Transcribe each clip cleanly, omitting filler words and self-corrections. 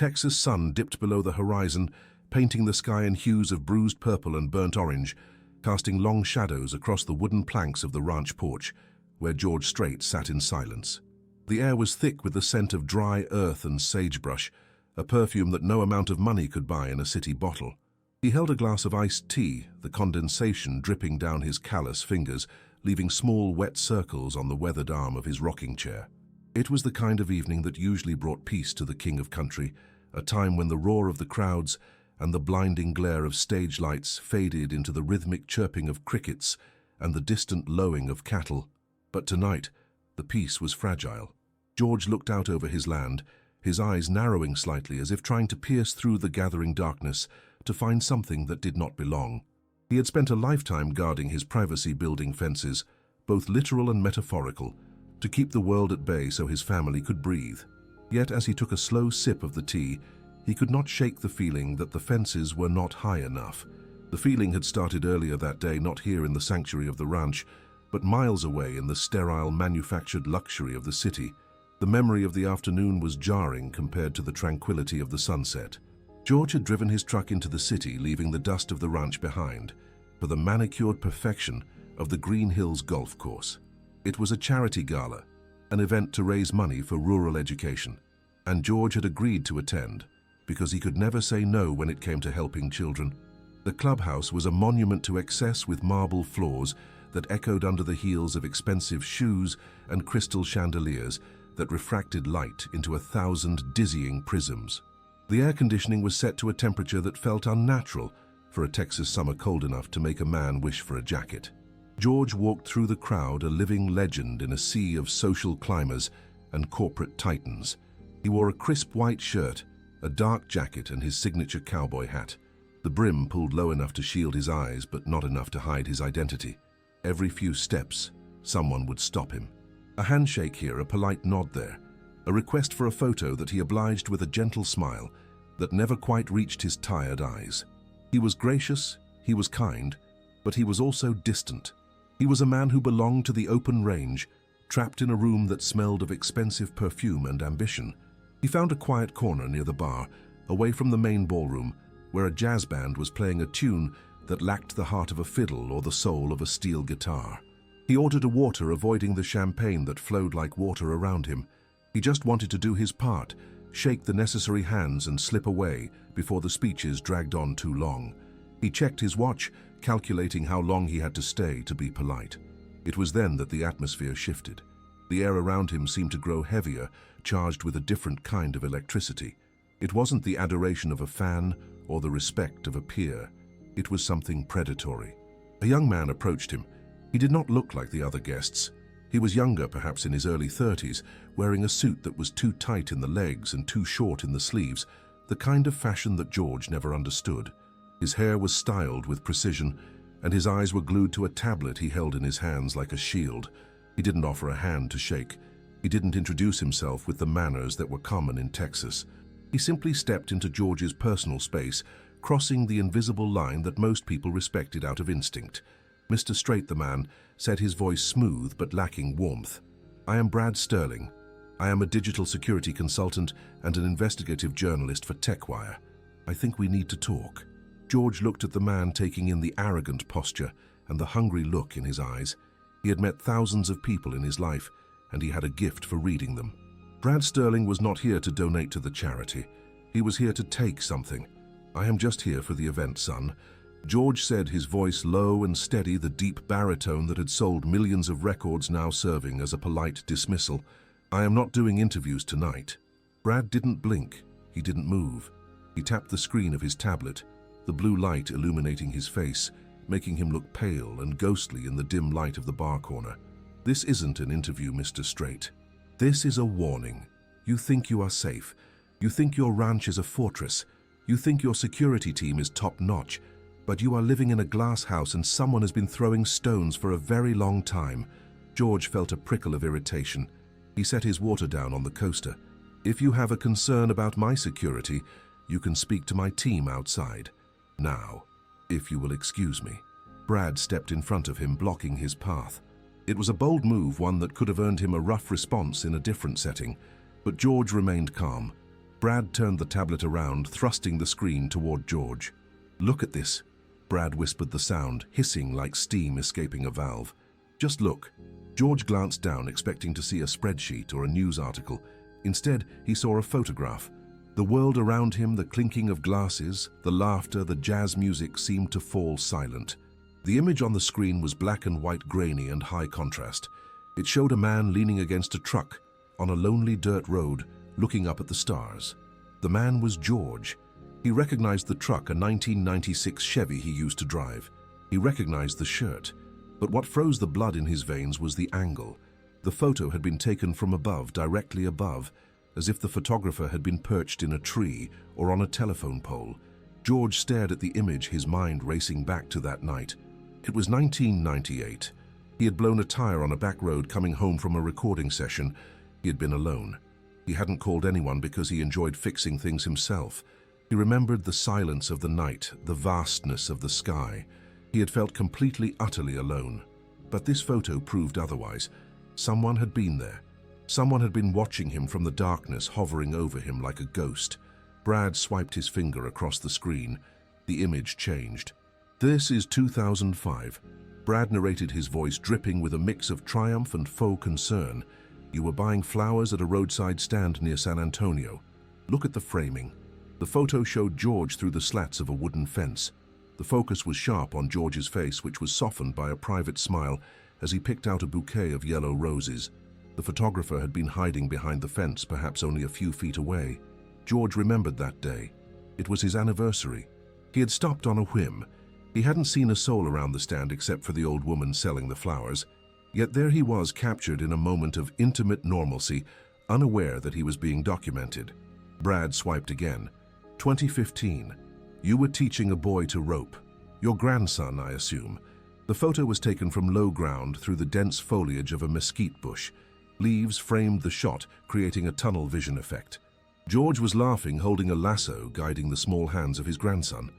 Texas sun dipped below the horizon, painting the sky in hues of bruised purple and burnt orange, casting long shadows across the wooden planks of the ranch porch, where George Strait sat in silence. The air was thick with the scent of dry earth and sagebrush, a perfume that no amount of money could buy in a city bottle. He held a glass of iced tea, the condensation dripping down his callous fingers, leaving small wet circles on the weathered arm of his rocking chair. It was the kind of evening that usually brought peace to the king of country, a time when the roar of the crowds and the blinding glare of stage lights faded into the rhythmic chirping of crickets and the distant lowing of cattle. But tonight, the peace was fragile. George looked out over his land, his eyes narrowing slightly as if trying to pierce through the gathering darkness to find something that did not belong. He had spent a lifetime guarding his privacy building fences, both literal and metaphorical, to keep the world at bay so his family could breathe. Yet as he took a slow sip of the tea, he could not shake the feeling that the fences were not high enough. The feeling had started earlier that day, not here in the sanctuary of the ranch, but miles away in the sterile, manufactured luxury of the city. The memory of the afternoon was jarring compared to the tranquility of the sunset. George had driven his truck into the city, leaving the dust of the ranch behind, for the manicured perfection of the Green Hills golf course. It was a charity gala, an event to raise money for rural education, and George had agreed to attend because he could never say no when it came to helping children. The clubhouse was a monument to excess with marble floors that echoed under the heels of expensive shoes and crystal chandeliers that refracted light into 1,000 dizzying prisms. The air conditioning was set to a temperature that felt unnatural for a Texas summer cold enough to make a man wish for a jacket. George walked through the crowd, a living legend in a sea of social climbers and corporate titans. He wore a crisp white shirt, a dark jacket, and his signature cowboy hat. The brim pulled low enough to shield his eyes, but not enough to hide his identity. Every few steps, someone would stop him. A handshake here, a polite nod there, a request for a photo that he obliged with a gentle smile that never quite reached his tired eyes. He was gracious, he was kind, but he was also distant. He was a man who belonged to the open range, trapped in a room that smelled of expensive perfume and ambition. He found a quiet corner near the bar, away from the main ballroom, where a jazz band was playing a tune that lacked the heart of a fiddle or the soul of a steel guitar. He ordered a water, avoiding the champagne that flowed like water around him. He just wanted to do his part, shake the necessary hands and slip away before the speeches dragged on too long. He checked his watch, calculating how long he had to stay to be polite. It was then that the atmosphere shifted. The air around him seemed to grow heavier, charged with a different kind of electricity. It wasn't the adoration of a fan or the respect of a peer. It was something predatory. A young man approached him. He did not look like the other guests. He was younger, perhaps in his early 30s, wearing a suit that was too tight in the legs and too short in the sleeves, the kind of fashion that George never understood. His hair was styled with precision, and his eyes were glued to a tablet he held in his hands like a shield. He didn't offer a hand to shake. He didn't introduce himself with the manners that were common in Texas. He simply stepped into George's personal space, crossing the invisible line that most people respected out of instinct. Mr. Strait, the man, said, his voice smooth but lacking warmth. "I am Brad Sterling. I am a digital security consultant and an investigative journalist for TechWire. I think we need to talk." George looked at the man, taking in the arrogant posture and the hungry look in his eyes. He had met thousands of people in his life, and he had a gift for reading them. Brad Sterling was not here to donate to the charity. He was here to take something. "I am just here for the event, son." George said, his voice low and steady, the deep baritone that had sold millions of records now serving as a polite dismissal. "I am not doing interviews tonight." Brad didn't blink. He didn't move. He tapped the screen of his tablet, the blue light illuminating his face, making him look pale and ghostly in the dim light of the bar corner. "This isn't an interview, Mr. Strait. This is a warning. You think you are safe. You think your ranch is a fortress. You think your security team is top-notch. But you are living in a glass house and someone has been throwing stones for a very long time." George felt a prickle of irritation. He set his water down on the coaster. "If you have a concern about my security, you can speak to my team outside. Now, if you will excuse me." Brad stepped in front of him, blocking his path. It was a bold move, one that could have earned him a rough response in a different setting, but George remained calm. Brad turned the tablet around, thrusting the screen toward George. "Look at this." Brad whispered the sound, hissing like steam escaping a valve. "Just look." George glanced down, expecting to see a spreadsheet or a news article. Instead, he saw a photograph. The world around him, the clinking of glasses, the laughter, the jazz music seemed to fall silent. The image on the screen was black and white, grainy and high contrast. It showed a man leaning against a truck on a lonely dirt road, looking up at the stars. The man was George. He recognized the truck, a 1996 Chevy he used to drive. He recognized the shirt. But what froze the blood in his veins was the angle. The photo had been taken from above, directly above, as if the photographer had been perched in a tree or on a telephone pole. George stared at the image, his mind racing back to that night. It was 1998. He had blown a tire on a back road coming home from a recording session. He had been alone. He hadn't called anyone because he enjoyed fixing things himself. He remembered the silence of the night, the vastness of the sky. He had felt completely, utterly alone. But this photo proved otherwise. Someone had been there. Someone had been watching him from the darkness, hovering over him like a ghost. Brad swiped his finger across the screen. The image changed. "This is 2005. Brad narrated, his voice dripping with a mix of triumph and faux concern. "You were buying flowers at a roadside stand near San Antonio. Look at the framing." The photo showed George through the slats of a wooden fence. The focus was sharp on George's face, which was softened by a private smile as he picked out a bouquet of yellow roses. The photographer had been hiding behind the fence, perhaps only a few feet away. George remembered that day. It was his anniversary. He had stopped on a whim. He hadn't seen a soul around the stand except for the old woman selling the flowers. Yet there he was, captured in a moment of intimate normalcy, unaware that he was being documented. Brad swiped again. 2015. You were teaching a boy to rope. Your grandson, I assume. The photo was taken from low ground through the dense foliage of a mesquite bush. Leaves framed the shot, creating a tunnel vision effect. George was laughing, holding a lasso guiding the small hands of his grandson.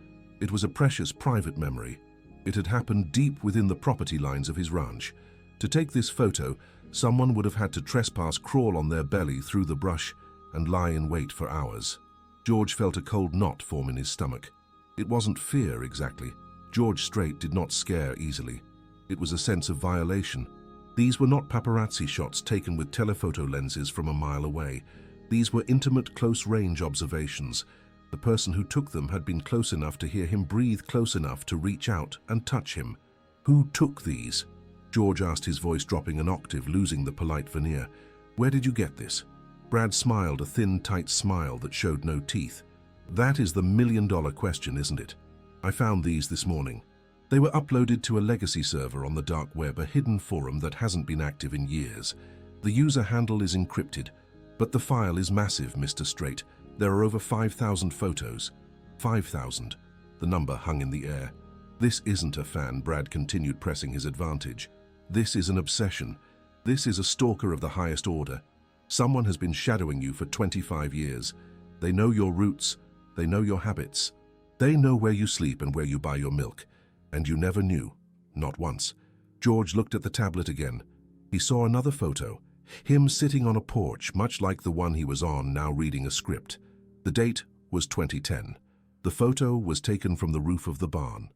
It was a precious private memory. It had happened deep within the property lines of his ranch. To take this photo, someone would have had to trespass, crawl on their belly through the brush, and lie in wait for hours. George felt a cold knot form in his stomach. It wasn't fear exactly. George Strait did not scare easily. It was a sense of violation. These were not paparazzi shots taken with telephoto lenses from a mile away. These were intimate, close-range observations. The person who took them had been close enough to hear him breathe, close enough to reach out and touch him. "Who took these?" George asked, his voice dropping an octave, losing the polite veneer. "Where did you get this?" Brad smiled, a thin, tight smile that showed no teeth. "That is the million-dollar question, isn't it? I found these this morning. They were uploaded to a legacy server on the dark web, a hidden forum that hasn't been active in years. The user handle is encrypted, but the file is massive, Mr. Strait. There are over 5,000 photos. 5,000. The number hung in the air. "This isn't a fan," Brad continued, pressing his advantage. "This is an obsession. This is a stalker of the highest order. Someone has been shadowing you for 25 years. They know your roots. They know your habits. They know where you sleep and where you buy your milk. And you never knew. Not once." George looked at the tablet again. He saw another photo. Him sitting on a porch, much like the one he was on, now reading a script. The date was 2010. The photo was taken from the roof of the barn.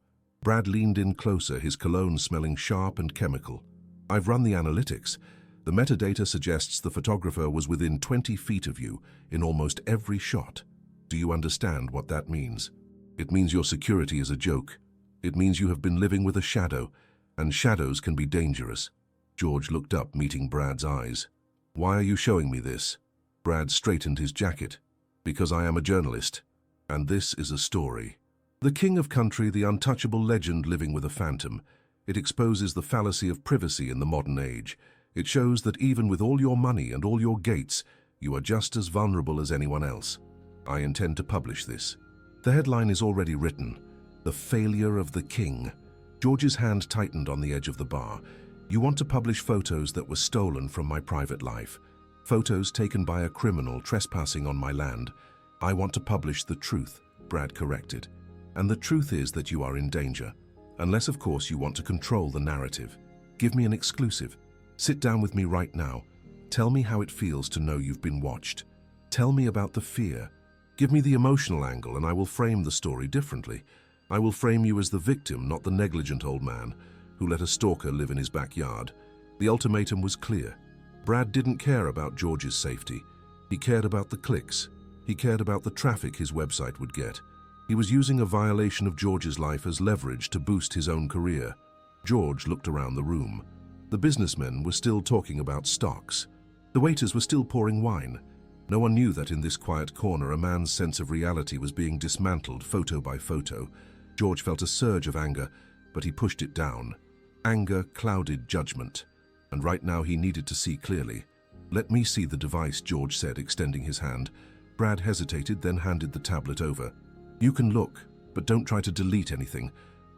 Brad leaned in closer, his cologne smelling sharp and chemical. "I've run the analytics. The metadata suggests the photographer was within 20 feet of you in almost every shot. Do you understand what that means? It means your security is a joke. It means you have been living with a shadow, and shadows can be dangerous." George looked up, meeting Brad's eyes. "Why are you showing me this?" Brad straightened his jacket. "Because I am a journalist, and this is a story. The king of country, the untouchable legend living with a phantom. It exposes the fallacy of privacy in the modern age. It shows that even with all your money and all your gates, you are just as vulnerable as anyone else. I intend to publish this." The headline is already written. "The Failure of the King." George's hand tightened on the edge of the bar. "You want to publish photos that were stolen from my private life. Photos taken by a criminal trespassing on my land. I want to publish the truth," Brad corrected. "And the truth is that you are in danger. Unless, of course, you want to control the narrative. Give me an exclusive. Sit down with me right now. Tell me how it feels to know you've been watched. Tell me about the fear, Give me the emotional angle and I will frame the story differently. I will frame you as the victim, not the negligent old man who let a stalker live in his backyard. The ultimatum was clear. Brad didn't care about George's safety. He cared about the clicks. He cared about the traffic his website would get. He was using a violation of George's life as leverage to boost his own career. George looked around the room. The businessmen were still talking about stocks. The waiters were still pouring wine. No one knew that in this quiet corner a man's sense of reality was being dismantled photo by photo. George felt a surge of anger, but he pushed it down. Anger clouded judgment, and right now he needed to see clearly. "Let me see the device," George said, extending his hand. Brad hesitated, then handed the tablet over. "You can look, but don't try to delete anything.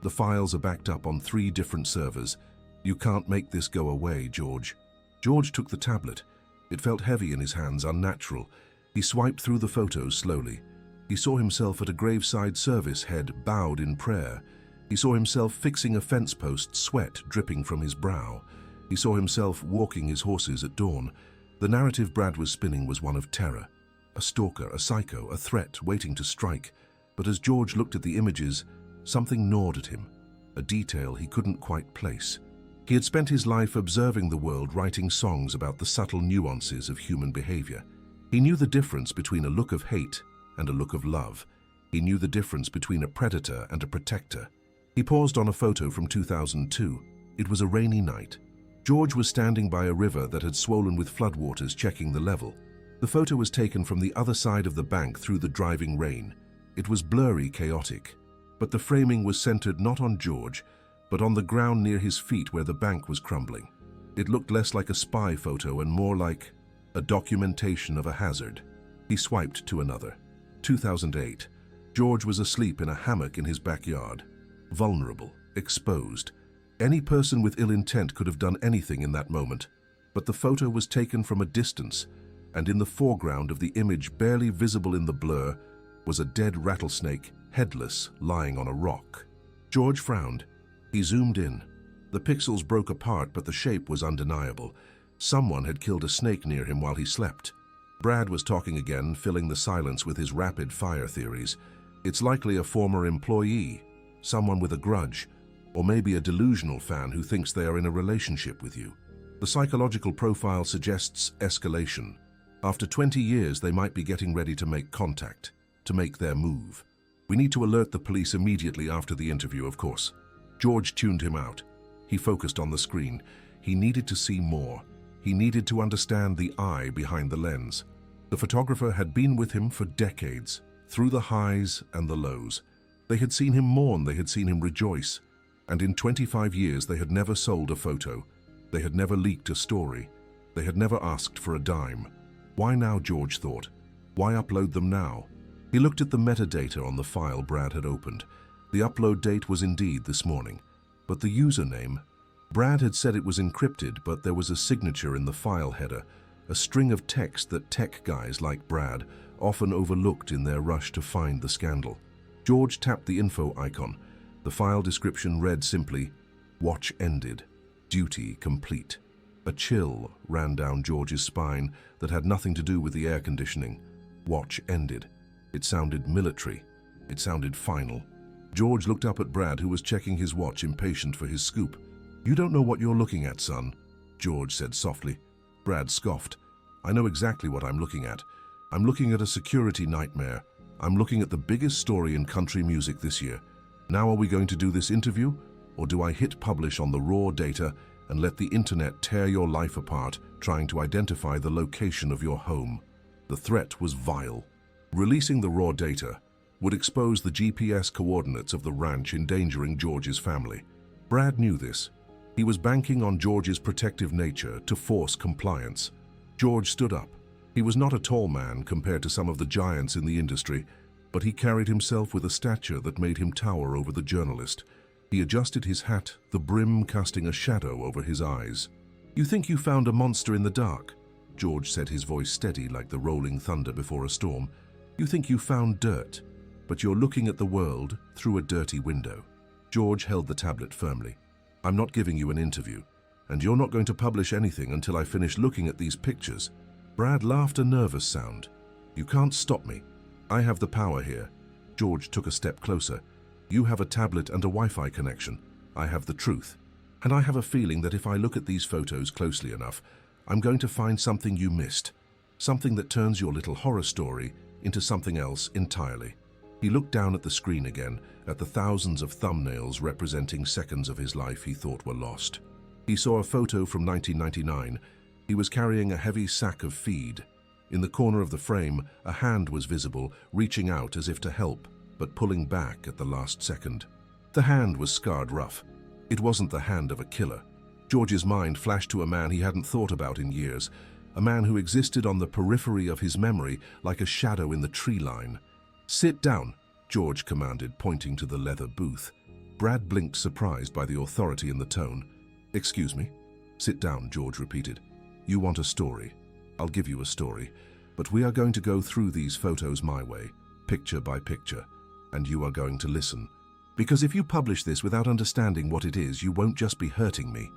The files are backed up on 3 different servers. You can't make this go away, George." George took the tablet. It felt heavy in his hands, unnatural. He swiped through the photos slowly. He saw himself at a graveside service, head bowed in prayer. He saw himself fixing a fence post, sweat dripping from his brow. He saw himself walking his horses at dawn. The narrative Brad was spinning was one of terror. A stalker, a psycho, a threat waiting to strike. But as George looked at the images, something gnawed at him, a detail he couldn't quite place. He had spent his life observing the world, writing songs about the subtle nuances of human behavior. He knew the difference between a look of hate and a look of love. He knew the difference between a predator and a protector. He paused on a photo from 2002. It was a rainy night. George was standing by a river that had swollen with floodwaters, checking the level. The photo was taken from the other side of the bank through the driving rain. It was blurry, chaotic, but the framing was centered not on George, but on the ground near his feet where the bank was crumbling. It looked less like a spy photo and more like a documentation of a hazard. He swiped to another. 2008. George was asleep in a hammock in his backyard. Vulnerable, exposed. Any person with ill intent could have done anything in that moment. But the photo was taken from a distance, and in the foreground of the image, barely visible in the blur, was a dead rattlesnake, headless, lying on a rock. George frowned. He zoomed in. The pixels broke apart, but the shape was undeniable. Someone had killed a snake near him while he slept. Brad was talking again, filling the silence with his rapid-fire theories. It's likely a former employee, someone with a grudge, or maybe a delusional fan who thinks they are in a relationship with you. The psychological profile suggests escalation. After 20 years, they might be getting ready to make contact, to make their move. We need to alert the police immediately after the interview, of course. George tuned him out. He focused on the screen. He needed to see more. He needed to understand the eye behind the lens. The photographer had been with him for decades, through the highs and the lows. They had seen him mourn, they had seen him rejoice. And in 25 years, they had never sold a photo. They had never leaked a story. They had never asked for a dime. Why now, George thought? Why upload them now? He looked at the metadata on the file Brad had opened. The upload date was indeed this morning. But the username? Brad had said it was encrypted, but there was a signature in the file header, a string of text that tech guys like Brad often overlooked in their rush to find the scandal. George tapped the info icon. The file description read simply, "Watch ended. Duty complete." A chill ran down George's spine that had nothing to do with the air conditioning. Watch ended. It sounded military. It sounded final. George looked up at Brad, who was checking his watch, impatient for his scoop. "You don't know what you're looking at, son," George said softly. Brad scoffed. "I know exactly what I'm looking at. I'm looking at a security nightmare. I'm looking at the biggest story in country music this year. Now are we going to do this interview, or do I hit publish on the raw data and let the internet tear your life apart, trying to identify the location of your home?" The threat was vile. Releasing the raw data would expose the GPS coordinates of the ranch, endangering George's family. Brad knew this. He was banking on George's protective nature to force compliance. George stood up. He was not a tall man compared to some of the giants in the industry, but he carried himself with a stature that made him tower over the journalist. He adjusted his hat, the brim casting a shadow over his eyes. "You think you found a monster in the dark?" George said, his voice steady like the rolling thunder before a storm. "You think you found dirt, but you're looking at the world through a dirty window." George held the tablet firmly. "I'm not giving you an interview, and you're not going to publish anything until I finish looking at these pictures." Brad laughed, a nervous sound. "You can't stop me. I have the power here. George took a step closer. You have a tablet and a Wi-Fi connection. I have the truth. And I have a feeling that if I look at these photos closely enough, I'm going to find something you missed. Something that turns your little horror story into something else entirely. He looked down at the screen again, at the thousands of thumbnails representing seconds of his life he thought were lost. He saw a photo from 1999. He was carrying a heavy sack of feed. In the corner of the frame, a hand was visible, reaching out as if to help, but pulling back at the last second. The hand was scarred rough. It wasn't the hand of a killer. George's mind flashed to a man he hadn't thought about in years, a man who existed on the periphery of his memory like a shadow in the tree line. "Sit down," George commanded, pointing to the leather booth. Brad blinked, surprised by the authority in the tone. "Excuse me?" "Sit down," George repeated. "You want a story? I'll give you a story, but we are going to go through these photos my way, picture by picture, and you are going to listen. Because if you publish this without understanding what it is, you won't just be hurting me.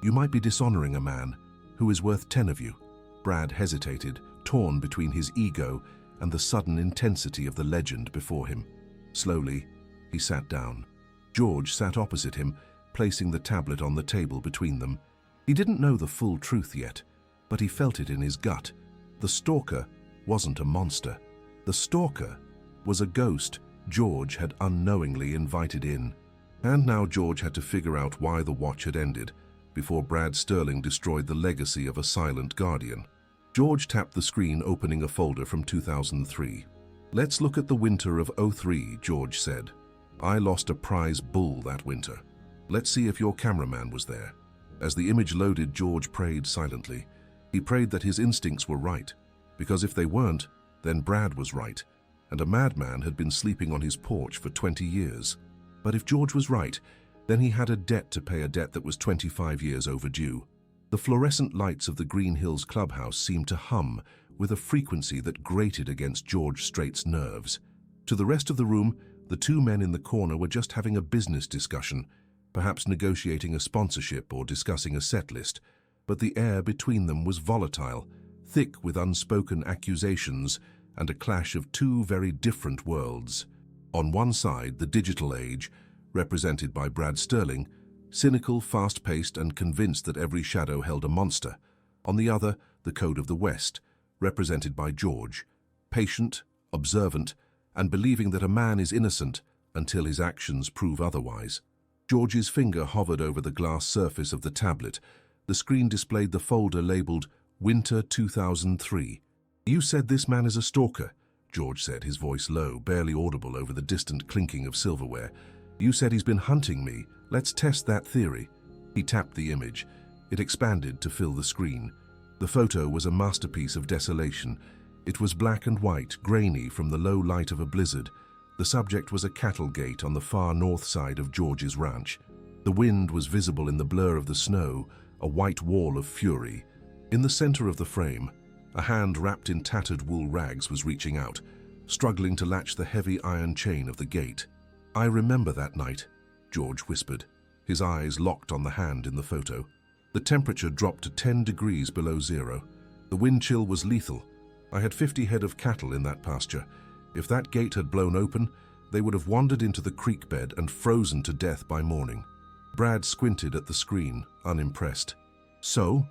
You might be dishonoring a man who is worth 10 of you." Brad hesitated, torn between his ego and the sudden intensity of the legend before him. Slowly, he sat down. George sat opposite him, placing the tablet on the table between them. He didn't know the full truth yet, but he felt it in his gut. The stalker wasn't a monster. The stalker was a ghost George had unknowingly invited in. And now George had to figure out why the watch had ended, before Brad Sterling destroyed the legacy of a silent guardian. George tapped the screen, opening a folder from 2003. "Let's look at the winter of '03, George said. "I lost a prize bull that winter. Let's see if your cameraman was there." As the image loaded, George prayed silently. He prayed that his instincts were right, because if they weren't, then Brad was right, and a madman had been sleeping on his porch for 20 years. But if George was right, then he had a debt to pay, a debt that was 25 years overdue. The fluorescent lights of the Green Hills clubhouse seemed to hum with a frequency that grated against George Strait's nerves. To the rest of the room, the two men in the corner were just having a business discussion, perhaps negotiating a sponsorship or discussing a set list, but the air between them was volatile, thick with unspoken accusations and a clash of two very different worlds. On one side, the digital age, represented by Brad Sterling, cynical, fast-paced, and convinced that every shadow held a monster. On the other, the Code of the West, represented by George, patient, observant, and believing that a man is innocent until his actions prove otherwise. George's finger hovered over the glass surface of the tablet. The screen displayed the folder labeled Winter 2003. "You said this man is a stalker," George said, his voice low, barely audible over the distant clinking of silverware. "You said he's been hunting me. Let's test that theory." He tapped the image. It expanded to fill the screen. The photo was a masterpiece of desolation. It was black and white, grainy from the low light of a blizzard. The subject was a cattle gate on the far north side of George's ranch. The wind was visible in the blur of the snow, a white wall of fury. In the center of the frame, a hand wrapped in tattered wool rags was reaching out, struggling to latch the heavy iron chain of the gate. "I remember that night," George whispered, his eyes locked on the hand in the photo. The temperature dropped to 10 degrees below zero. The wind chill was lethal. I had 50 head of cattle in that pasture. If that gate had blown open, they would have wandered into the creek bed and frozen to death by morning. Brad squinted at the screen, unimpressed. "So?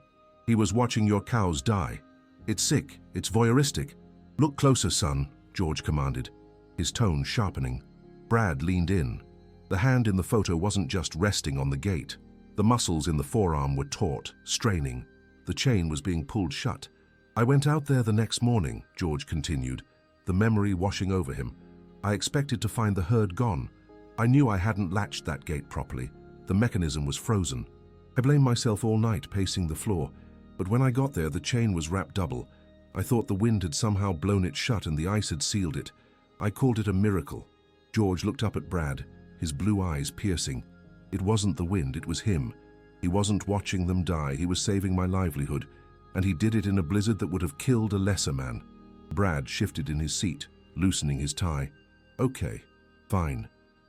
He was watching your cows die. It's sick, it's voyeuristic. Look closer, son," George commanded, his tone sharpening. Brad leaned in. The hand in the photo wasn't just resting on the gate. The muscles in the forearm were taut, straining. The chain was being pulled shut. "I went out there the next morning," George continued, the memory washing over him. "I expected to find the herd gone. I knew I hadn't latched that gate properly. The mechanism was frozen. I blamed myself all night pacing the floor, but when I got there the chain was wrapped double. I thought the wind had somehow blown it shut and the ice had sealed it. I called it a miracle." George looked up at Brad, his blue eyes piercing. "It wasn't the wind, it was him. He wasn't watching them die, he was saving my livelihood, and he did it in a blizzard that would have killed a lesser man." Brad shifted in his seat, loosening his tie. "Okay, fine.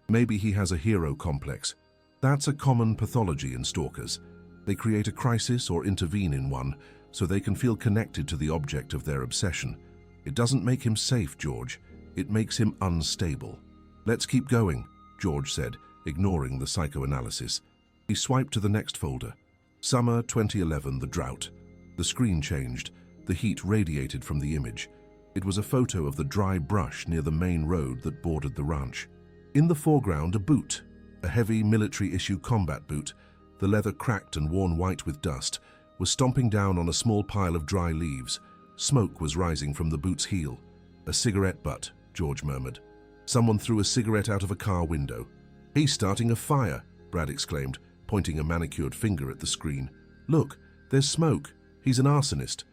Maybe he has a hero complex. That's a common pathology in stalkers. They create a crisis or intervene in one so they can feel connected to the object of their obsession. It doesn't make him safe, George. It makes him unstable. Let's keep going, George said, ignoring the psychoanalysis. He swiped to the next folder. Summer 2011, the drought. The screen changed. The heat radiated from the image. It was a photo of the dry brush near the main road that bordered the ranch. In the foreground, a boot, a heavy military-issue combat boot, the leather cracked and worn white with dust, was stomping down on a small pile of dry leaves. Smoke was rising from the boot's heel. A cigarette butt, George murmured. Someone threw a cigarette out of a car window. He's starting a fire, Brad exclaimed, pointing a manicured finger at the screen. Look, there's smoke. He's an arsonist.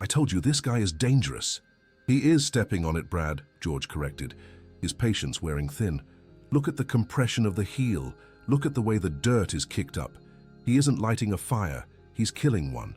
I told you this guy is dangerous. He is stepping on it, Brad, George corrected, his patience wearing thin. Look at the compression of the heel. Look at the way the dirt is kicked up. He isn't lighting a fire. He's killing one.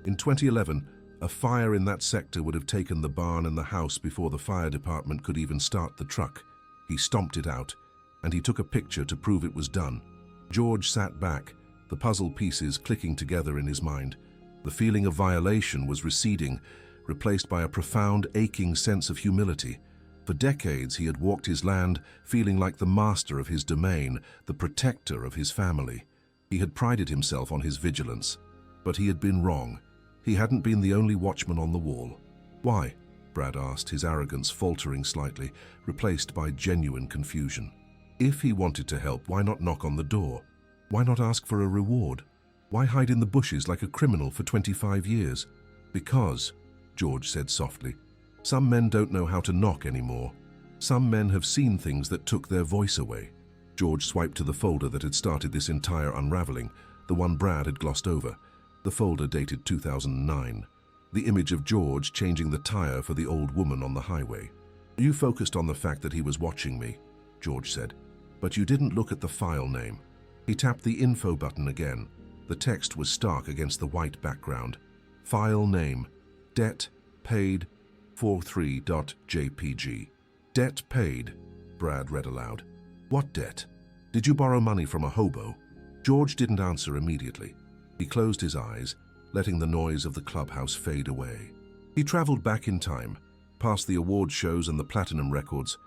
In 2011, a fire in that sector would have taken the barn and the house before the fire department could even start the truck. He stomped it out, and he took a picture to prove it was done. George sat back, the puzzle pieces clicking together in his mind. The feeling of violation was receding, replaced by a profound, aching sense of humility. For decades he had walked his land, feeling like the master of his domain, the protector of his family. He had prided himself on his vigilance. But he had been wrong. He hadn't been the only watchman on the wall. Why? Brad asked, his arrogance faltering slightly, replaced by genuine confusion. If he wanted to help, why not knock on the door? Why not ask for a reward? Why hide in the bushes like a criminal for 25 years? Because, George said softly, some men don't know how to knock anymore. Some men have seen things that took their voice away. George swiped to the folder that had started this entire unraveling, the one Brad had glossed over. The folder dated 2009. The image of George changing the tire for the old woman on the highway. You focused on the fact that he was watching me, George said, but you didn't look at the file name. He tapped the info button again. The text was stark against the white background. File name, debt paid 43.jpg. Debt paid, Brad read aloud. What debt? Did you borrow money from a hobo? George didn't answer immediately. He closed his eyes, letting the noise of the clubhouse fade away. He traveled back in time, past the award shows and the platinum records,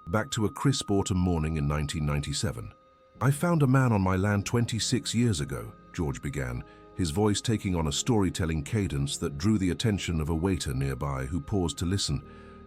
back to a crisp autumn morning in 1997. I found a man on my land 26 years ago, George began, his voice taking on a storytelling cadence that drew the attention of a waiter nearby who paused to listen.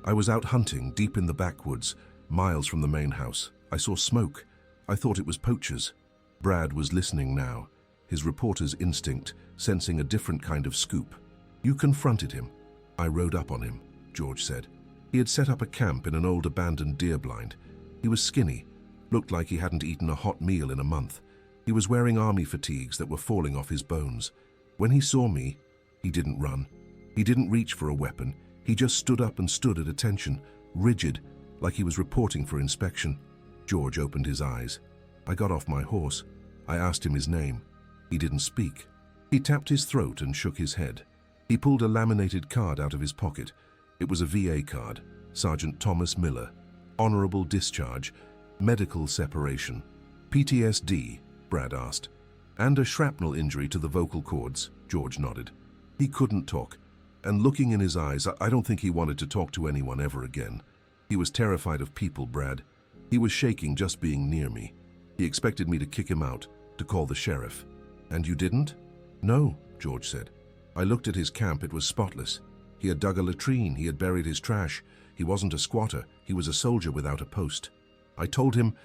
I was out hunting deep in the backwoods, miles from the main house. I saw smoke. I thought it was poachers. Brad was listening now, his reporter's instinct sensing a different kind of scoop. You confronted him. I rode up on him, George said. He had set up a camp in an old abandoned deer blind. He was skinny, looked like he hadn't eaten a hot meal in a month. He was wearing army fatigues that were falling off his bones. When he saw me, he didn't run. He didn't reach for a weapon. He just stood up and stood at attention, rigid, like he was reporting for inspection. George opened his eyes. I got off my horse. I asked him his name. He didn't speak. He tapped his throat and shook his head. He pulled a laminated card out of his pocket. It was a VA card, Sergeant Thomas Miller. Honorable discharge, medical separation. PTSD, Brad asked. And a shrapnel injury to the vocal cords, George nodded. He couldn't talk, and looking in his eyes, I don't think he wanted to talk to anyone ever again. He was terrified of people, Brad. He was shaking just being near me. He expected me to kick him out, to call the sheriff. And you didn't? No, George said. I looked at his camp. It was spotless. He had dug a latrine. He had buried his trash. He wasn't a squatter. He was a soldier without a post. I told him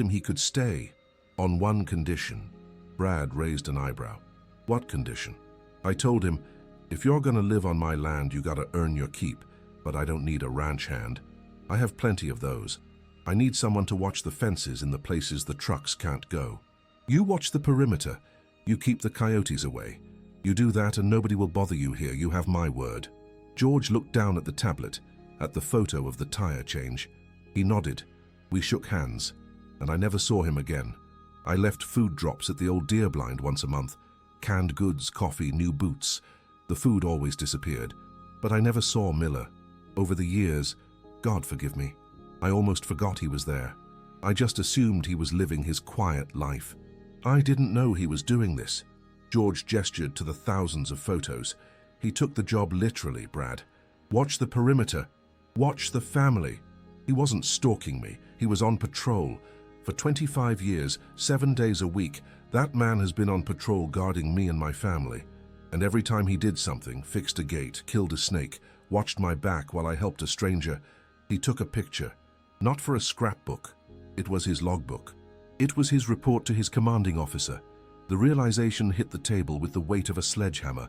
he could stay, on one condition. Brad raised an eyebrow. What condition? I told him, if you're gonna live on my land, you gotta earn your keep, but I don't need a ranch hand. I have plenty of those. I need someone to watch the fences in the places the trucks can't go. You watch the perimeter. You keep the coyotes away. You do that and nobody will bother you here. You have my word. George looked down at the tablet, at the photo of the tire change. He nodded. We shook hands, and I never saw him again. I left food drops at the old deer blind once a month. Canned goods, coffee, new boots. The food always disappeared. But I never saw Miller. Over the years, God forgive me, I almost forgot he was there. I just assumed he was living his quiet life. I didn't know he was doing this. George gestured to the thousands of photos. He took the job literally, Brad. Watch the perimeter. Watch the family. He He wasn't stalking me. He was on patrol. For 25 years, 7 days a week, that man has been on patrol guarding me and my family. And every time he did something, fixed a gate, killed a snake, watched my back while I helped a stranger, he took a picture. Not for a scrapbook. It was his logbook. It was his report to his commanding officer. The realization hit the table with the weight of a sledgehammer.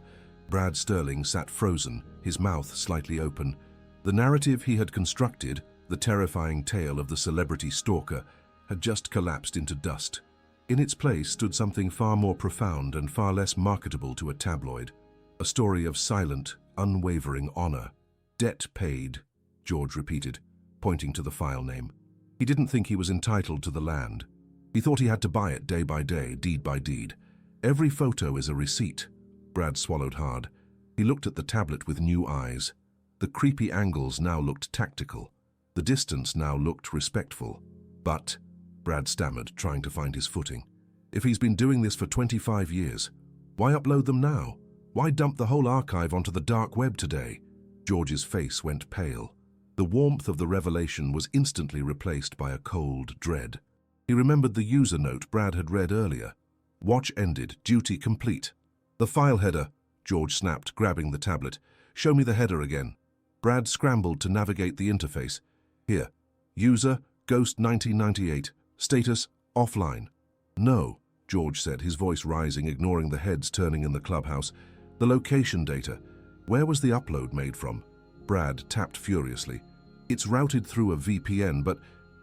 Brad Sterling sat frozen, his mouth slightly open. The narrative he had constructed, the terrifying tale of the celebrity stalker, had just collapsed into dust. In its place stood something far more profound and far less marketable to a tabloid. A story of silent, unwavering honor. Debt paid, George repeated, pointing to the file name. He didn't think he was entitled to the land. He thought he had to buy it day by day, deed by deed. Every photo is a receipt. Brad swallowed hard. He looked at the tablet with new eyes. The creepy angles now looked tactical. The distance now looked respectful. But, Brad stammered, trying to find his footing, if he's been doing this for 25 years, why upload them now? Why dump the whole archive onto the dark web today? George's face went pale. The warmth of the revelation was instantly replaced by a cold dread. He remembered the user note Brad had read earlier. Watch ended, duty complete. The file header, George snapped, grabbing the tablet. Show me the header again. Brad scrambled to navigate the interface. Here. User, Ghost 1998. Status, offline. No, George said, his voice rising, ignoring the heads turning in the clubhouse. The location data. Where was the upload made from? Brad tapped furiously. It's routed through a VPN, but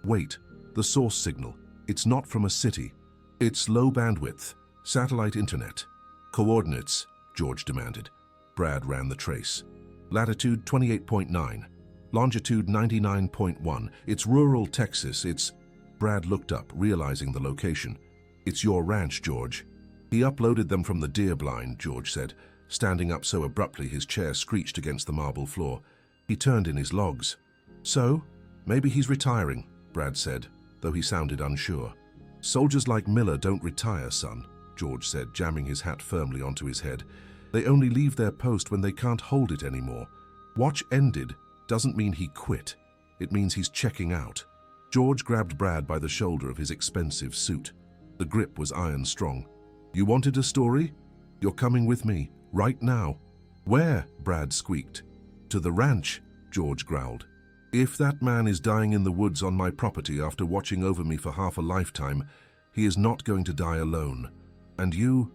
wait, the source signal. It's not from a city. It's low bandwidth, satellite internet. Coordinates, George demanded. Brad ran the trace. Latitude 28.9, longitude 99.1. It's rural Texas. Brad looked up, realizing the location. It's your ranch, George. He uploaded them from the deer blind, George said, standing up so abruptly his chair screeched against the marble floor. He turned in his logs. So, maybe he's retiring, Brad said, though he sounded unsure. Soldiers like Miller don't retire, son, George said, jamming his hat firmly onto his head. They only leave their post when they can't hold it anymore. Watch ended doesn't mean he quit. It means he's checking out. George grabbed Brad by the shoulder of his expensive suit. The grip was iron strong. You wanted a story? You're coming with me, right now. Where? Brad squeaked. To the ranch, George growled. If that man is dying in the woods on my property after watching over me for half a lifetime, he is not going to die alone. And you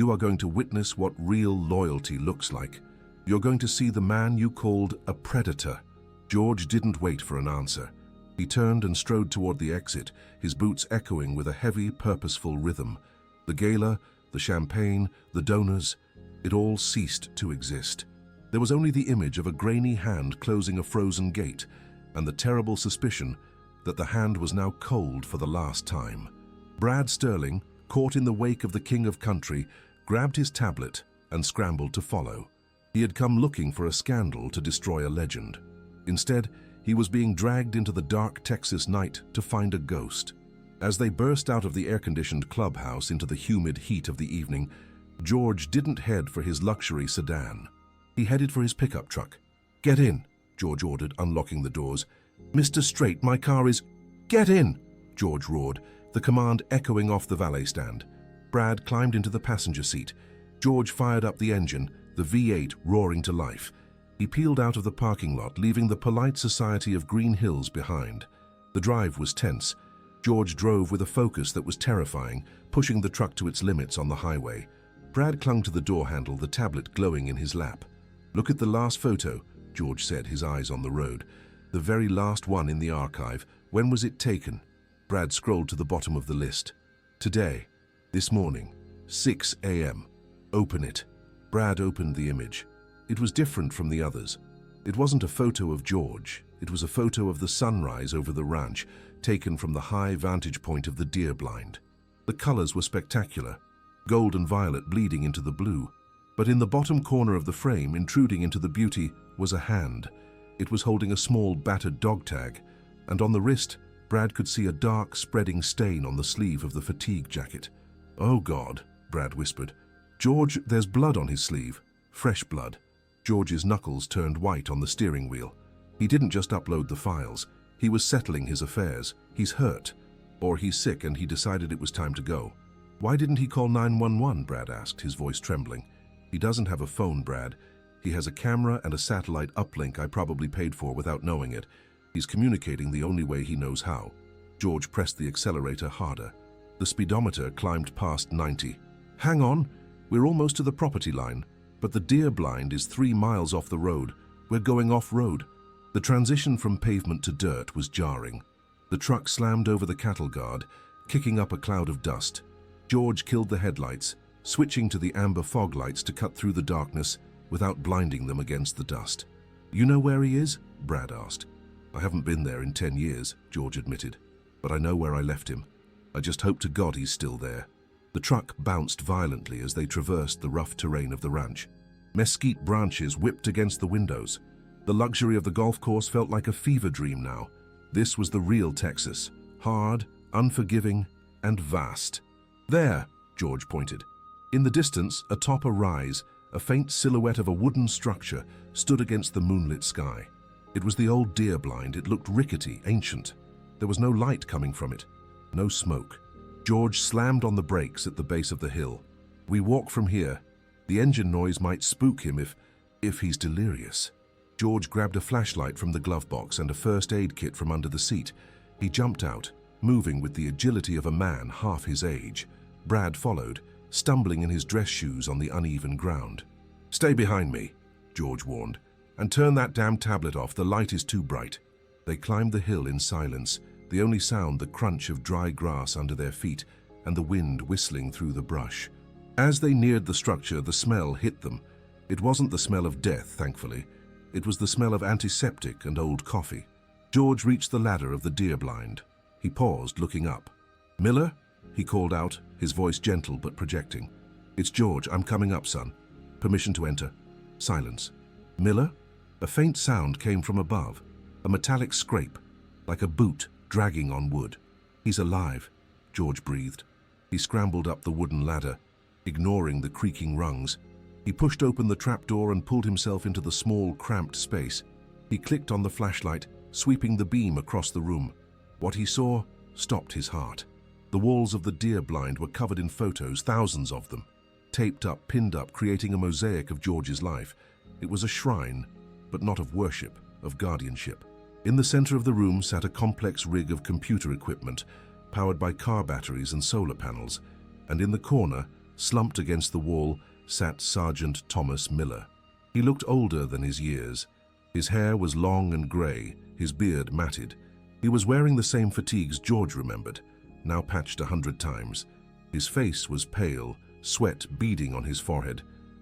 are going to witness what real loyalty looks like. You're going to see the man you called a predator. George didn't wait for an answer. He turned and strode toward the exit, his boots echoing with a heavy, purposeful rhythm. The gala, the champagne, the donors, it all ceased to exist. There was only the image of a grainy hand closing a frozen gate, and the terrible suspicion that the hand was now cold for the last time. Brad Sterling, caught in the wake of the king of country, grabbed his tablet and scrambled to follow. He had come looking for a scandal to destroy a legend. Instead, he was being dragged into the dark Texas night to find a ghost. As they burst out of the air-conditioned clubhouse into the humid heat of the evening, George didn't head for his luxury sedan. He headed for his pickup truck. Get in, George ordered, unlocking the doors. Mr. Strait, my car is... Get in, George roared, the command echoing off the valet stand. Brad climbed into the passenger seat. George fired up the engine, the V8 roaring to life. He peeled out of the parking lot, leaving the polite society of Green Hills behind. The drive was tense. George drove with a focus that was terrifying, pushing the truck to its limits on the highway. Brad clung to the door handle, the tablet glowing in his lap. Look at the last photo, George said, his eyes on the road. The very last one in the archive. When was it taken? Brad scrolled to the bottom of the list. Today. This morning. 6 a.m. Open it. Brad opened the image. It was different from the others. It wasn't a photo of George. It was a photo of the sunrise over the ranch, taken from the high vantage point of the deer blind. The colors were spectacular, gold and violet bleeding into the blue. But in the bottom corner of the frame, intruding into the beauty, was a hand. It was holding a small, battered dog tag, and on the wrist, Brad could see a dark, spreading stain on the sleeve of the fatigue jacket. Oh, God, Brad whispered. George, there's blood on his sleeve. Fresh blood. George's knuckles turned white on the steering wheel. He didn't just upload the files. He was settling his affairs. He's hurt. Or he's sick and he decided it was time to go. Why didn't he call 911? Brad asked, his voice trembling. He doesn't have a phone, Brad. He has a camera and a satellite uplink I probably paid for without knowing it. He's communicating the only way he knows how. George pressed the accelerator harder. The speedometer climbed past 90. Hang on, we're almost to the property line, but the deer blind is 3 miles off the road. We're going off-road. The transition from pavement to dirt was jarring. The truck slammed over the cattle guard, kicking up a cloud of dust. George killed the headlights, switching to the amber fog lights to cut through the darkness without blinding them against the dust. You know where he is? Brad asked. I haven't been there in 10 years, George admitted, but I know where I left him. I just hope to God he's still there. The truck bounced violently as they traversed the rough terrain of the ranch. Mesquite branches whipped against the windows. The luxury of the golf course felt like a fever dream now. This was the real Texas, hard, unforgiving, and vast. There, George pointed. In the distance, atop a rise, a faint silhouette of a wooden structure stood against the moonlit sky. It was the old deer blind. It looked rickety, ancient. There was no light coming from it, no smoke. George slammed on the brakes at the base of the hill. We walk from here. The engine noise might spook him if he's delirious. George grabbed a flashlight from the glove box and a first aid kit from under the seat. He jumped out, moving with the agility of a man half his age. Brad followed, stumbling in his dress shoes on the uneven ground. Stay behind me, George warned, and turn that damn tablet off. The light is too bright. They climbed the hill in silence, the only sound the crunch of dry grass under their feet and the wind whistling through the brush. As they neared the structure, the smell hit them. It wasn't the smell of death, thankfully. It was the smell of antiseptic and old coffee. George reached the ladder of the deer blind. He paused, looking up. Miller? He called out, his voice gentle but projecting. It's George. I'm coming up, son. Permission to enter. Silence. Miller? A faint sound came from above, a metallic scrape, like a boot dragging on wood. He's alive, George breathed. He scrambled up the wooden ladder, ignoring the creaking rungs. He pushed open the trapdoor and pulled himself into the small, cramped space. He clicked on the flashlight, sweeping the beam across the room. What he saw stopped his heart. The walls of the deer blind were covered in photos, thousands of them, taped up, pinned up, creating a mosaic of George's life. It was a shrine, but not of worship, of guardianship. In the center of the room sat a complex rig of computer equipment, powered by car batteries and solar panels, and in the corner, slumped against the wall, sat Sergeant Thomas Miller. He looked older than his years. His hair was long and gray, his beard matted. He was wearing the same fatigues George remembered, now patched 100 times. His face was pale, sweat beading on his forehead.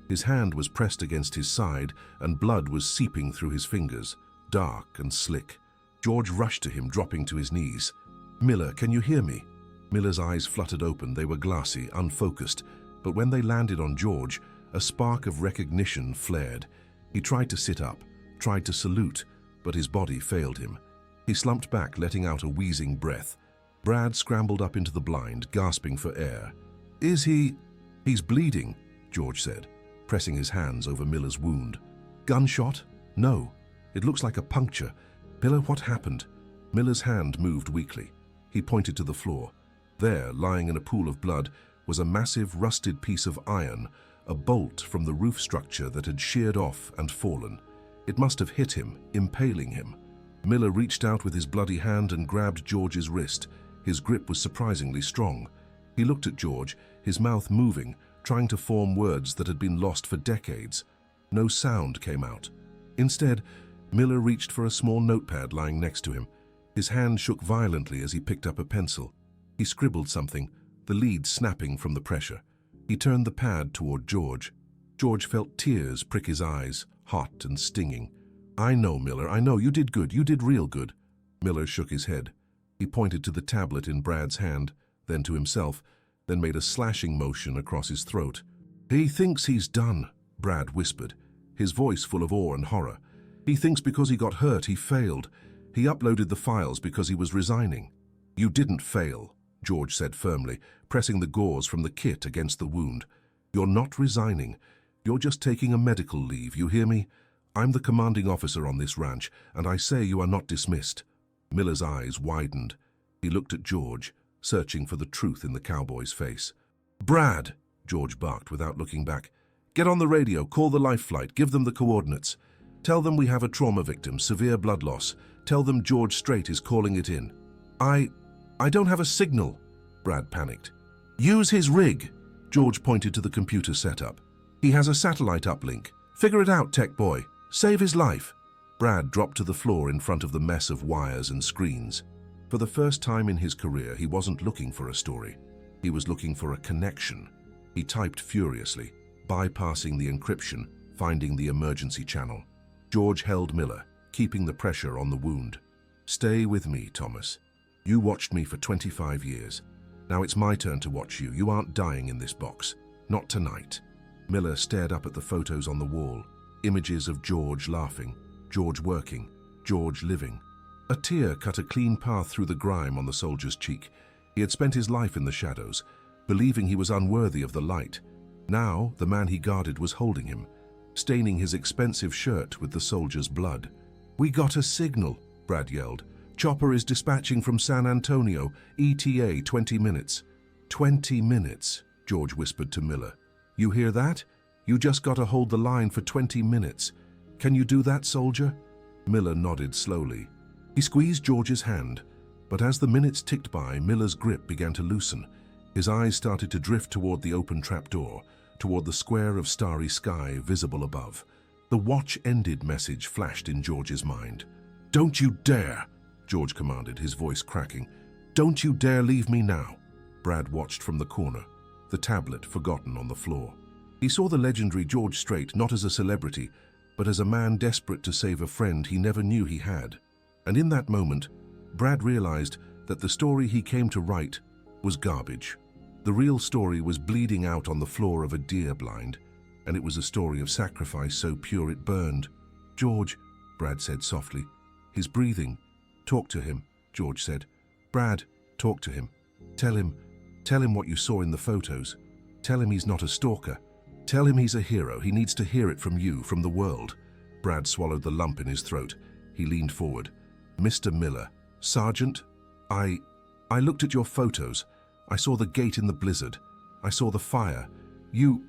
His hand was pressed against his side, and blood was seeping through his fingers, dark and slick. George rushed to him, dropping to his knees. Miller, can you hear me? Miller's eyes fluttered open. They were glassy, unfocused. But when they landed on George, a spark of recognition flared. He tried to sit up, tried to salute, but his body failed him. He slumped back, letting out a wheezing breath. Brad scrambled up into the blind, gasping for air. He's bleeding, George said, pressing his hands over Miller's wound. Gunshot? No. It looks like a puncture. Miller, what happened? Miller's hand moved weakly. He pointed to the floor. There, lying in a pool of blood, was a massive rusted piece of iron, a bolt from the roof structure that had sheared off and fallen. It must have hit him, impaling him. Miller reached out with his bloody hand and grabbed George's wrist. His grip was surprisingly strong. He looked at George, his mouth moving, trying to form words that had been lost for decades. No sound came out. Instead, Miller reached for a small notepad lying next to him. His hand shook violently as he picked up a pencil. He scribbled something, the lead snapping from the pressure. He turned the pad toward George. George felt tears prick his eyes, hot and stinging. I know, Miller, I know. You did good. You did real good. Miller shook his head. He pointed to the tablet in Brad's hand, then to himself, then made a slashing motion across his throat. He thinks he's done, Brad whispered, his voice full of awe and horror. He thinks because he got hurt, he failed. He uploaded the files because he was resigning. You didn't fail, George said firmly, pressing the gauze from the kit against the wound. You're not resigning. You're just taking a medical leave, you hear me? I'm the commanding officer on this ranch, and I say you are not dismissed. Miller's eyes widened. He looked at George, searching for the truth in the cowboy's face. "Brad," George barked without looking back. "Get on the radio, call the life flight, give them the coordinates. Tell them we have a trauma victim, severe blood loss. Tell them George Strait is calling it in." I don't have a signal," Brad panicked. "Use his rig," George pointed to the computer setup. "He has a satellite uplink. Figure it out, tech boy. Save his life." Brad dropped to the floor in front of the mess of wires and screens. For the first time in his career, he wasn't looking for a story. He was looking for a connection. He typed furiously, bypassing the encryption, finding the emergency channel. George held Miller, keeping the pressure on the wound. "Stay with me, Thomas. You watched me for 25 years. Now it's my turn to watch you. You aren't dying in this box. Not tonight." Miller stared up at the photos on the wall. Images of George laughing, George working, George living. A tear cut a clean path through the grime on the soldier's cheek. He had spent his life in the shadows, believing he was unworthy of the light. Now, the man he guarded was holding him, staining his expensive shirt with the soldier's blood. "We got a signal," Brad yelled. "Chopper is dispatching from San Antonio, ETA 20 minutes. 20 minutes, George whispered to Miller. "You hear that? You just got to hold the line for 20 minutes. Can you do that, soldier?" Miller nodded slowly. He squeezed George's hand, but as the minutes ticked by, Miller's grip began to loosen. His eyes started to drift toward the open trapdoor, toward the square of starry sky visible above. The watch ended message flashed in George's mind. "Don't you dare!" George commanded, his voice cracking. "Don't you dare leave me now." Brad watched from the corner, the tablet forgotten on the floor. He saw the legendary George Strait not as a celebrity, but as a man desperate to save a friend he never knew he had. And in that moment, Brad realized that the story he came to write was garbage. The real story was bleeding out on the floor of a deer blind, and it was a story of sacrifice so pure it burned. "George," Brad said softly. "His breathing. Talk to him," George said. "Brad, talk to him. Tell him what you saw in the photos. Tell him he's not a stalker. Tell him he's a hero. He needs to hear it from you, from the world." Brad swallowed the lump in his throat. He leaned forward. "Mr. Miller, Sergeant, I looked at your photos. I saw the gate in the blizzard. I saw the fire. You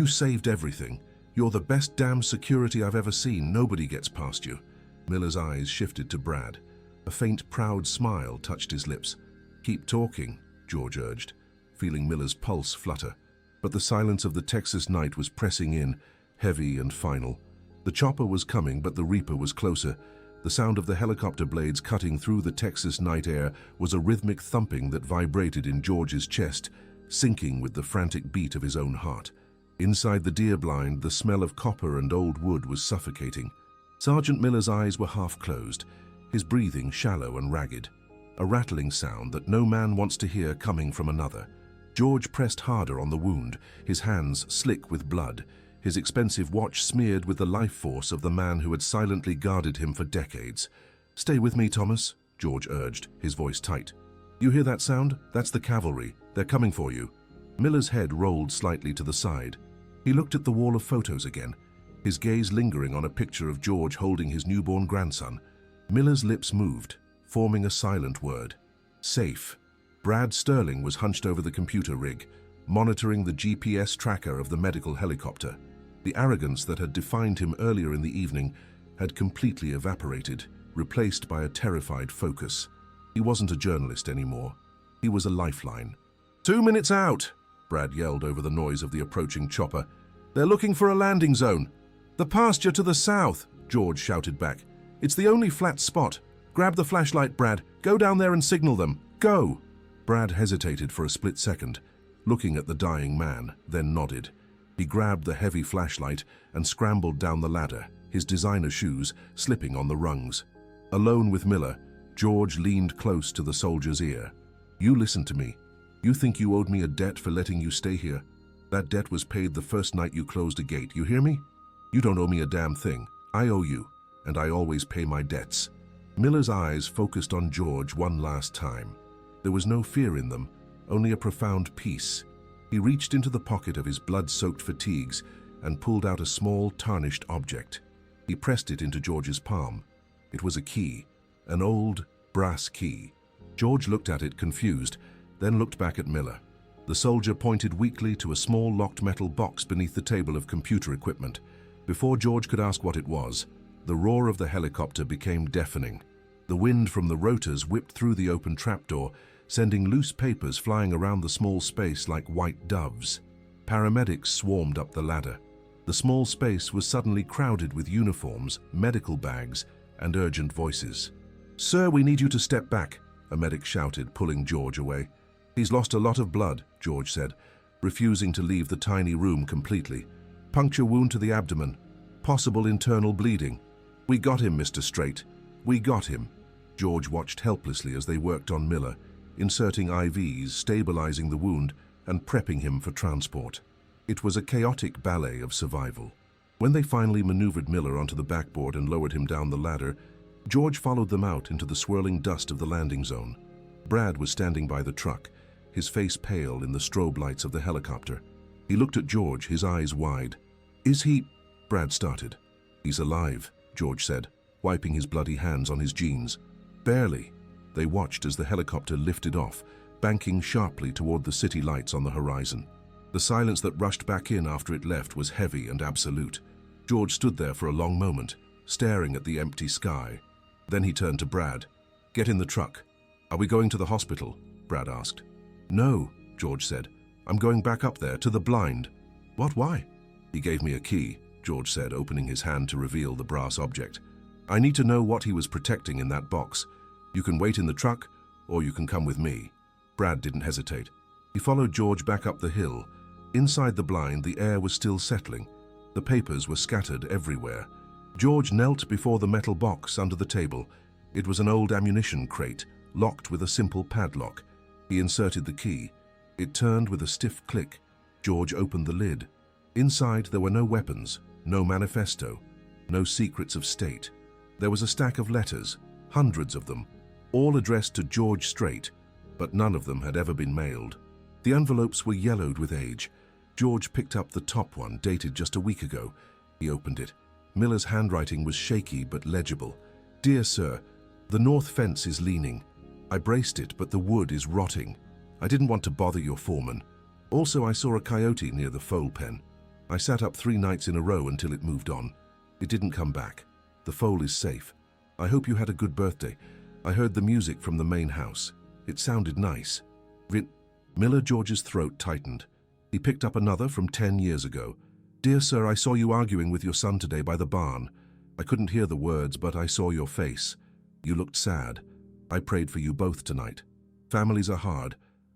saved everything. You're the best damn security I've ever seen. Nobody gets past you." Miller's eyes shifted to Brad. A faint, proud smile touched his lips. "Keep talking," George urged, feeling Miller's pulse flutter. But the silence of the Texas night was pressing in, heavy and final. The chopper was coming, but the Reaper was closer. The sound of the helicopter blades cutting through the Texas night air was a rhythmic thumping that vibrated in George's chest, syncing with the frantic beat of his own heart. Inside the deer blind, the smell of copper and old wood was suffocating. Sergeant Miller's eyes were half closed, his breathing shallow and ragged. A rattling sound that no man wants to hear coming from another. George pressed harder on the wound, his hands slick with blood, his expensive watch smeared with the life force of the man who had silently guarded him for decades. "Stay with me, Thomas," George urged, his voice tight. "You hear that sound? That's the cavalry. They're coming for you." Miller's head rolled slightly to the side. He looked at the wall of photos again, his gaze lingering on a picture of George holding his newborn grandson. Miller's lips moved, forming a silent word. "Safe." Brad Sterling was hunched over the computer rig, monitoring the GPS tracker of the medical helicopter. The arrogance that had defined him earlier in the evening had completely evaporated, replaced by a terrified focus. He wasn't a journalist anymore. He was a lifeline. 2 minutes out!" Brad yelled over the noise of the approaching chopper. "They're looking for a landing zone." "The pasture to the south," George shouted back. "It's the only flat spot. Grab the flashlight, Brad. Go down there and signal them. Go!" Brad hesitated for a split second, looking at the dying man, then nodded. He grabbed the heavy flashlight and scrambled down the ladder, his designer shoes slipping on the rungs. Alone with Miller, George leaned close to the soldier's ear. "You listen to me. You think you owed me a debt for letting you stay here? That debt was paid the first night you closed a gate, you hear me? You don't owe me a damn thing. I owe you, and I always pay my debts." Miller's eyes focused on George one last time. There was no fear in them, only a profound peace. He reached into the pocket of his blood-soaked fatigues and pulled out a small, tarnished object. He pressed it into George's palm. It was a key, an old, brass key. George looked at it confused, then looked back at Miller. The soldier pointed weakly to a small locked metal box beneath the table of computer equipment. Before George could ask what it was, the roar of the helicopter became deafening. The wind from the rotors whipped through the open trapdoor, sending loose papers flying around the small space like white doves. Paramedics swarmed up the ladder. The small space was suddenly crowded with uniforms, medical bags, and urgent voices. "Sir, we need you to step back," a medic shouted, pulling George away. "He's lost a lot of blood," George said, refusing to leave the tiny room completely. "Puncture wound to the abdomen. Possible internal bleeding. We got him, Mr. Strait. We got him." George watched helplessly as they worked on Miller, inserting IVs, stabilizing the wound, and prepping him for transport. It was a chaotic ballet of survival. When they finally maneuvered Miller onto the backboard and lowered him down the ladder, George followed them out into the swirling dust of the landing zone. Brad was standing by the truck, his face pale in the strobe lights of the helicopter. He looked at George, his eyes wide. "Is he—" Brad started. "He's alive," George said, wiping his bloody hands on his jeans. "Barely." They watched as the helicopter lifted off, banking sharply toward the city lights on the horizon. The silence that rushed back in after it left was heavy and absolute. George stood there for a long moment, staring at the empty sky. Then he turned to Brad. "Get in the truck." "Are we going to the hospital?" Brad asked. "No," George said. "I'm going back up there, to the blind." "What, why?" "He gave me a key," George said, opening his hand to reveal the brass object. "I need to know what he was protecting in that box. You can wait in the truck, or you can come with me." Brad didn't hesitate. He followed George back up the hill. Inside the blind, the air was still settling. The papers were scattered everywhere. George knelt before the metal box under the table. It was an old ammunition crate, locked with a simple padlock. He inserted the key. It turned with a stiff click. George opened the lid. Inside, there were no weapons, no manifesto, no secrets of state. There was a stack of letters, hundreds of them, all addressed to George Strait, but none of them had ever been mailed. The envelopes were yellowed with age. George picked up the top one, dated just a week ago. He opened it. Miller's handwriting was shaky but legible. "Dear Sir, the north fence is leaning. I braced it, but the wood is rotting. I didn't want to bother your foreman. Also, I saw a coyote near the foal pen. I sat up 3 nights in a row until it moved on. It didn't come back. The foal is safe. I hope you had a good birthday. I heard the music from the main house. It sounded nice." Miller George's throat tightened. He picked up another from 10 years ago. "Dear Sir, I saw you arguing with your son today by the barn. I couldn't hear the words, but I saw your face. You looked sad. I prayed for you both tonight. Families are hard.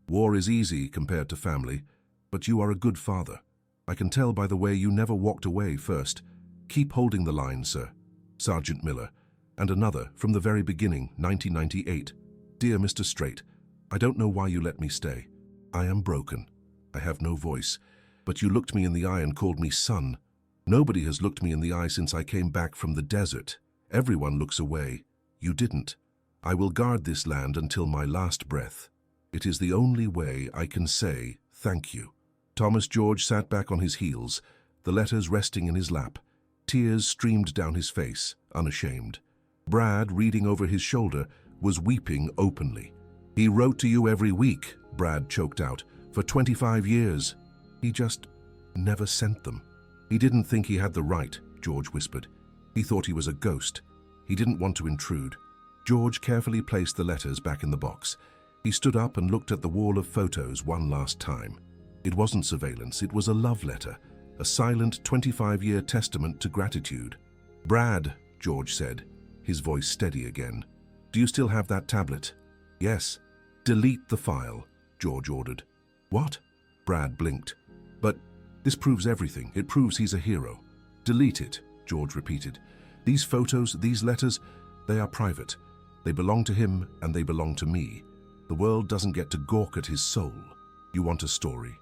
War is easy compared to family, but you are a good father. I can tell by the way you never walked away first. Keep holding the line, sir. Sergeant Miller." And another, from the very beginning, 1998. "Dear Mr. Strait, I don't know why you let me stay. I am broken. I have no voice, but you looked me in the eye and called me son. Nobody has looked me in the eye since I came back from the desert. Everyone looks away. You didn't. I will guard this land until my last breath. It is the only way I can say thank you." Thomas George sat back on his heels, the letters resting in his lap. Tears streamed down his face, unashamed. Brad, reading over his shoulder, was weeping openly. "He wrote to you every week," Brad choked out, "for 25 years. He just never sent them." "He didn't think he had the right," George whispered. "He thought he was a ghost. He didn't want to intrude." George carefully placed the letters back in the box. He stood up and looked at the wall of photos one last time. It wasn't surveillance, it was a love letter, a silent 25-year testament to gratitude. "Brad," George said, his voice steady again. "Do you still have that tablet?" "Yes." "Delete the file," George ordered. "What?" Brad blinked. "But this proves everything. It proves he's a hero." "Delete it," George repeated. "These photos, these letters, they are private. They belong to him and they belong to me. The world doesn't get to gawk at his soul. You want a story.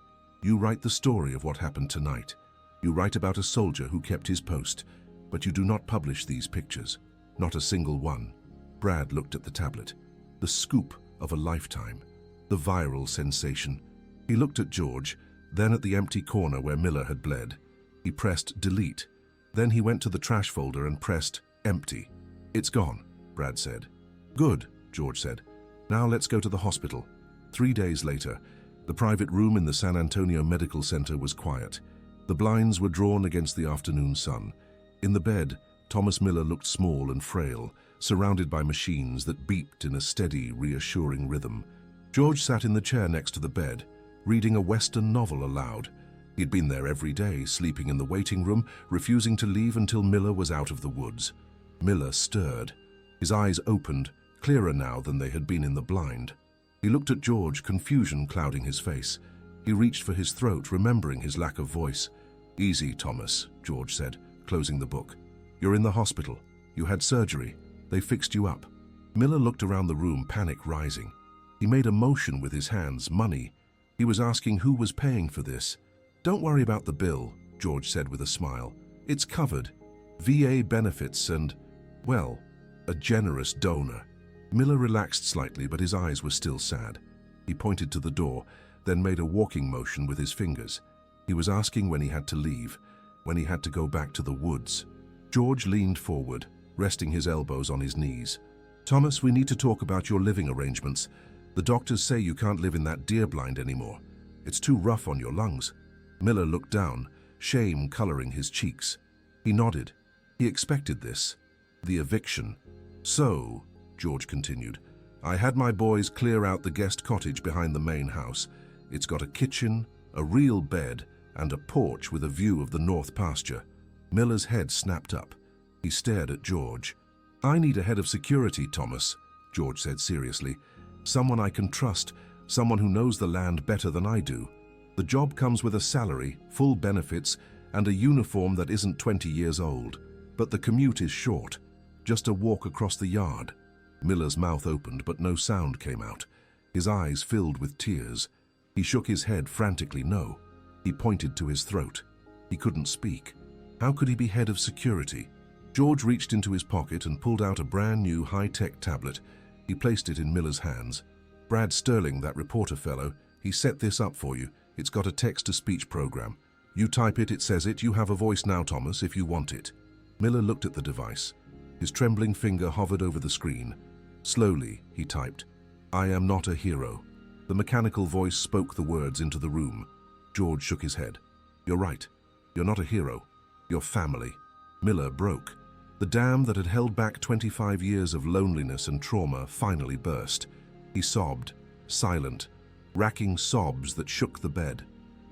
You write the story of what happened tonight. You write about a soldier who kept his post, but you do not publish these pictures. Not a single one." Brad looked at the tablet. The scoop of a lifetime. The viral sensation. He looked at George, then at the empty corner where Miller had bled. He pressed delete. Then he went to the trash folder and pressed empty. "It's gone," Brad said. "Good," George said. Now let's go to the hospital. 3 days later, the private room in the San Antonio Medical Center was quiet. The blinds were drawn against the afternoon sun. In the bed, Thomas Miller looked small and frail, surrounded by machines that beeped in a steady, reassuring rhythm. George sat in the chair next to the bed, reading a Western novel aloud. He'd been there every day, sleeping in the waiting room, refusing to leave until Miller was out of the woods. Miller stirred. His eyes opened, clearer now than they had been in the blind. He looked at George, confusion clouding his face. He reached for his throat, remembering his lack of voice. "Easy, Thomas," George said, closing the book. "You're in the hospital. You had surgery. They fixed you up." Miller looked around the room, panic rising. He made a motion with his hands, money. He was asking who was paying for this. "Don't worry about the bill," George said with a smile. "It's covered. VA benefits and, well, a generous donor." Miller relaxed slightly, but his eyes were still sad. He pointed to the door, then made a walking motion with his fingers. He was asking when he had to leave, when he had to go back to the woods. George leaned forward, resting his elbows on his knees. "Thomas, we need to talk about your living arrangements. The doctors say you can't live in that deer blind anymore. It's too rough on your lungs." Miller looked down, shame coloring his cheeks. He nodded. He expected this. The eviction. "So," George continued, "I had my boys clear out the guest cottage behind the main house. It's got a kitchen, a real bed, and a porch with a view of the north pasture." Miller's head snapped up. He stared at George. "I need a head of security, Thomas," George said seriously. "Someone I can trust, someone who knows the land better than I do. The job comes with a salary, full benefits, and a uniform that isn't 20 years old. But the commute is short, just a walk across the yard." Miller's mouth opened, but no sound came out. His eyes filled with tears. He shook his head frantically no. He pointed to his throat. He couldn't speak. How could he be head of security? George reached into his pocket and pulled out a brand new high-tech tablet. He placed it in Miller's hands. "Brad Sterling, that reporter fellow, he set this up for you. It's got a text-to-speech program. You type it, it says it. You have a voice now, Thomas, if you want it." Miller looked at the device. His trembling finger hovered over the screen. Slowly, he typed, "I am not a hero." The mechanical voice spoke the words into the room. George shook his head. "You're right. You're not a hero. You're family." Miller broke. The dam that had held back 25 years of loneliness and trauma finally burst. He sobbed, silent, racking sobs that shook the bed.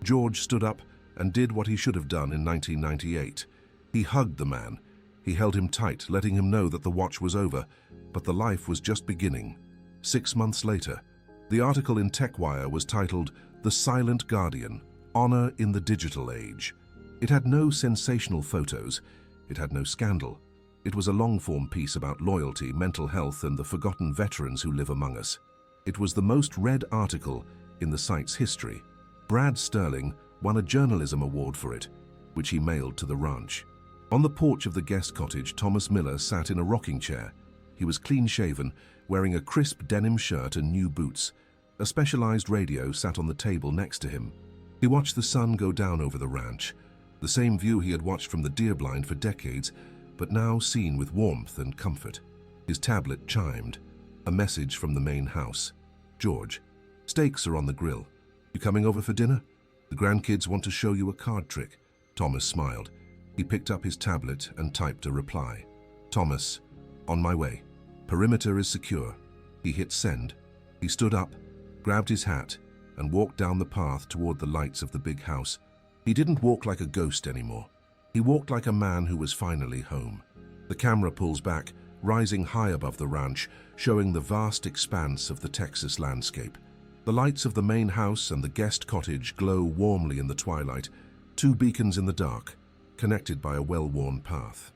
George stood up and did what he should have done in 1998. He hugged the man. He held him tight, letting him know that the watch was over, but the life was just beginning. 6 months later, the article in TechWire was titled "The Silent Guardian: Honor in the Digital Age." It had no sensational photos. It had no scandal. It was a long-form piece about loyalty, mental health, and the forgotten veterans who live among us. It was the most read article in the site's history. Brad Sterling won a journalism award for it, which he mailed to the ranch. On the porch of the guest cottage, Thomas Miller sat in a rocking chair. He was clean-shaven, wearing a crisp denim shirt and new boots. A specialized radio sat on the table next to him. He watched the sun go down over the ranch, the same view he had watched from the deer blind for decades, but now seen with warmth and comfort. His tablet chimed. A message from the main house. "George, steaks are on the grill. You coming over for dinner? The grandkids want to show you a card trick." Thomas smiled. He picked up his tablet and typed a reply. "Thomas, on my way. Perimeter is secure." He hit send. He stood up, grabbed his hat, and walked down the path toward the lights of the big house. He didn't walk like a ghost anymore. He walked like a man who was finally home. The camera pulls back, rising high above the ranch, showing the vast expanse of the Texas landscape. The lights of the main house and the guest cottage glow warmly in the twilight, two beacons in the dark, connected by a well-worn path.